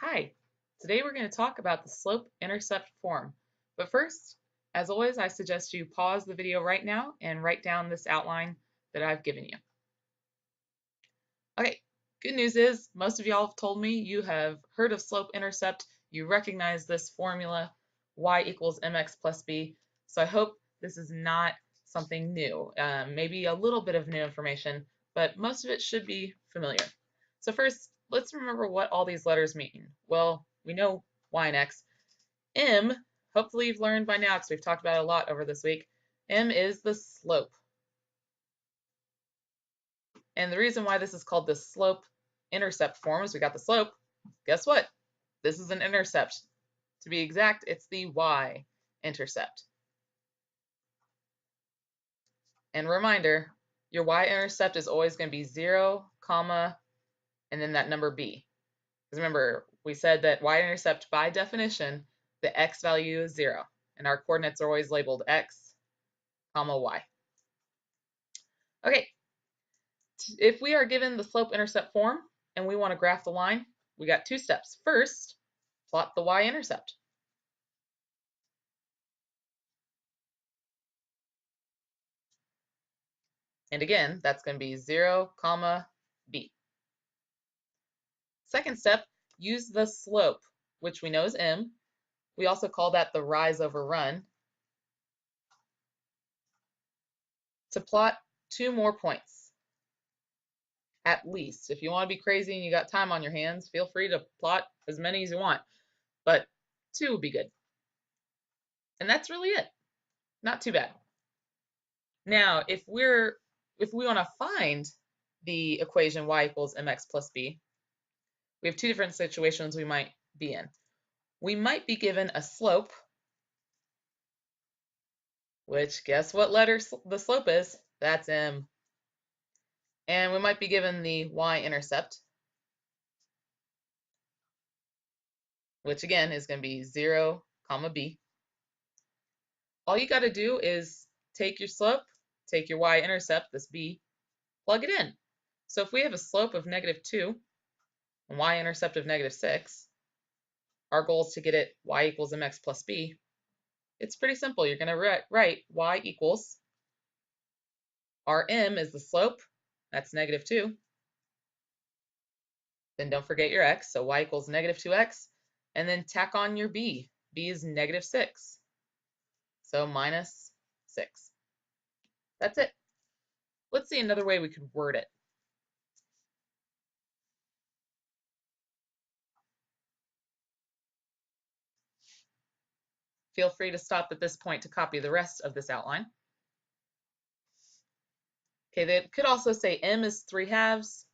Hi, today we're going to talk about the slope-intercept form. But first, as always, I suggest you pause the video right now and write down this outline that I've given you. Okay, good news is most of y'all have told me you have heard of slope-intercept, you recognize this formula, y equals mx plus b, so I hope this is not something new, maybe a little bit of new information, but most of it should be familiar. So first, let's remember what all these letters mean. Well, we know y and x. M, hopefully you've learned by now because we've talked about it a lot over this week, m is the slope. And the reason why this is called the slope-intercept form is we got the slope. Guess what? This is an intercept. To be exact, it's the y-intercept. And reminder, your y-intercept is always going to be 0, comma, and then that number b. Because remember, we said that y-intercept, by definition, the x value is 0. And our coordinates are always labeled x, comma, y. Okay, if we are given the slope-intercept form and we want to graph the line, we got two steps. First, plot the y-intercept. And again, that's going to be 0, comma, b. Second step, use the slope, which we know is m. We also call that the rise over run, to plot two more points, at least. If you want to be crazy and you got time on your hands, feel free to plot as many as you want, but two would be good. And that's really it. Not too bad. Now, if we want to find the equation y equals mx plus b, we have two different situations we might be in. We might be given a slope, which guess what letter the slope is? That's m. And we might be given the y-intercept, which again is going to be 0, comma b. All you got to do is take your slope, take your y-intercept, this b, plug it in. So if we have a slope of -2 and y-intercept of -6, our goal is to get it y equals mx plus b. It's pretty simple. You're going to write y equals, our m is the slope, that's -2. Then don't forget your x, so y equals -2x, and then tack on your b. b is -6, so -6. That's it. Let's see another way we could word it. Feel free to stop at this point to copy the rest of this outline. Okay, they could also say m is 3/2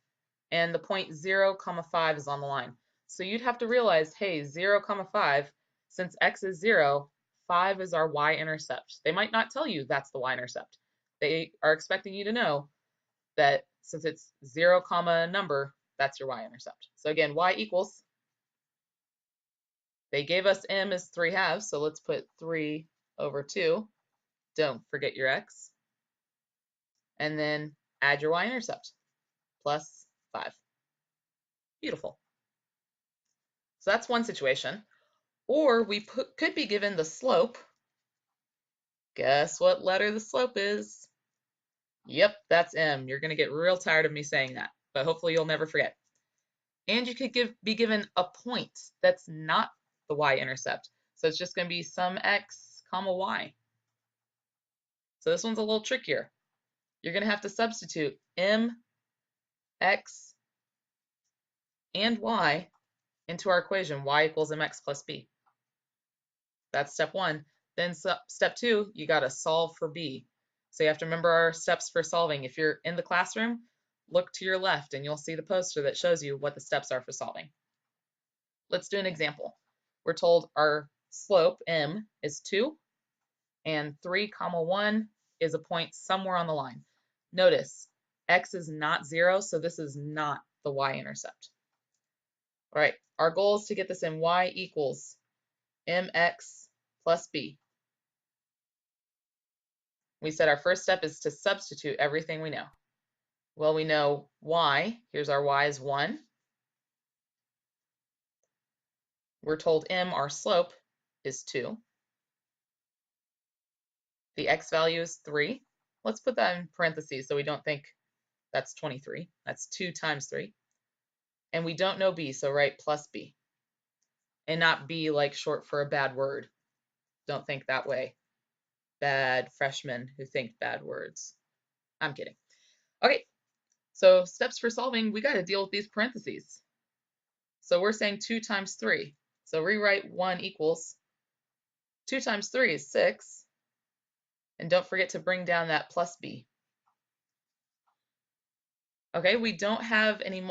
and the point 0, 5 is on the line. So you'd have to realize, hey, 0, 5, since x is 0, 5 is our y-intercept. They might not tell you that's the y-intercept. They are expecting you to know that since it's 0, comma number, that's your y-intercept. So again, y equals, they gave us m is 3/2, so let's put 3/2. Don't forget your x. And then add your y-intercept, plus 5. Beautiful. So that's one situation. Or we could be given the slope. Guess what letter the slope is? Yep, that's m. You're going to get real tired of me saying that, but hopefully you'll never forget. And you could be given a point that's not the y-intercept. So it's just going to be some x, comma y. So this one's a little trickier. You're going to have to substitute m, x, and y into our equation, y equals mx plus b. That's step one. Then step two, you got to solve for b. So you have to remember our steps for solving. If you're in the classroom, look to your left and you'll see the poster that shows you what the steps are for solving. Let's do an example. We're told our slope, m, is 2, and 3, 1 is a point somewhere on the line. Notice, x is not 0, so this is not the y-intercept. All right, our goal is to get this in y equals mx plus b. We said our first step is to substitute everything we know. Well, we know y, here's our y is 1. We're told m, our slope, is 2. The x value is 3. Let's put that in parentheses so we don't think that's 23. That's 2 times 3. And we don't know b, so write plus b. And not b like short for a bad word. Don't think that way. Bad freshmen who think bad words. I'm kidding. Okay, so steps for solving, we got to deal with these parentheses. So we're saying 2 times 3. So rewrite 1 equals 2 times 3 is 6. And don't forget to bring down that plus b. Okay, we don't have any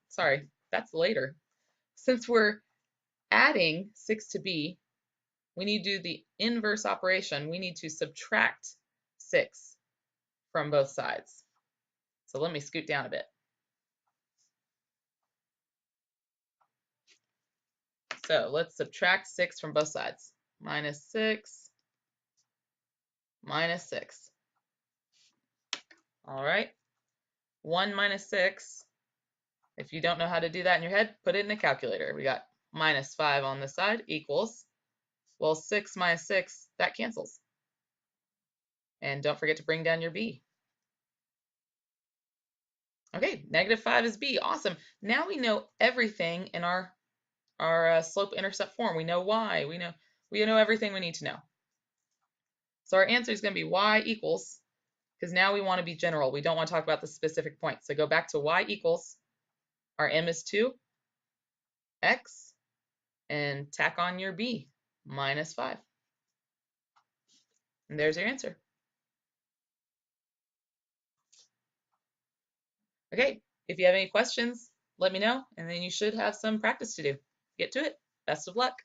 sorry, that's later. Since we're adding 6 to b, we need to do the inverse operation. We need to subtract 6 from both sides. So let me scoot down a bit. So let's subtract 6 from both sides. Minus 6, minus 6. All right. 1 minus 6. If you don't know how to do that in your head, put it in a calculator. We got minus 5 on this side equals, well, 6 minus 6, that cancels. And don't forget to bring down your b. Okay, -5 is b. Awesome. Now we know everything in our slope-intercept form. We know y. We know everything we need to know. So our answer is going to be y equals, because now we want to be general. We don't want to talk about the specific point. So go back to y equals, our m is 2, x, and tack on your b, minus 5. And there's your answer. Okay, if you have any questions, let me know, and then you should have some practice to do. Get to it. Best of luck.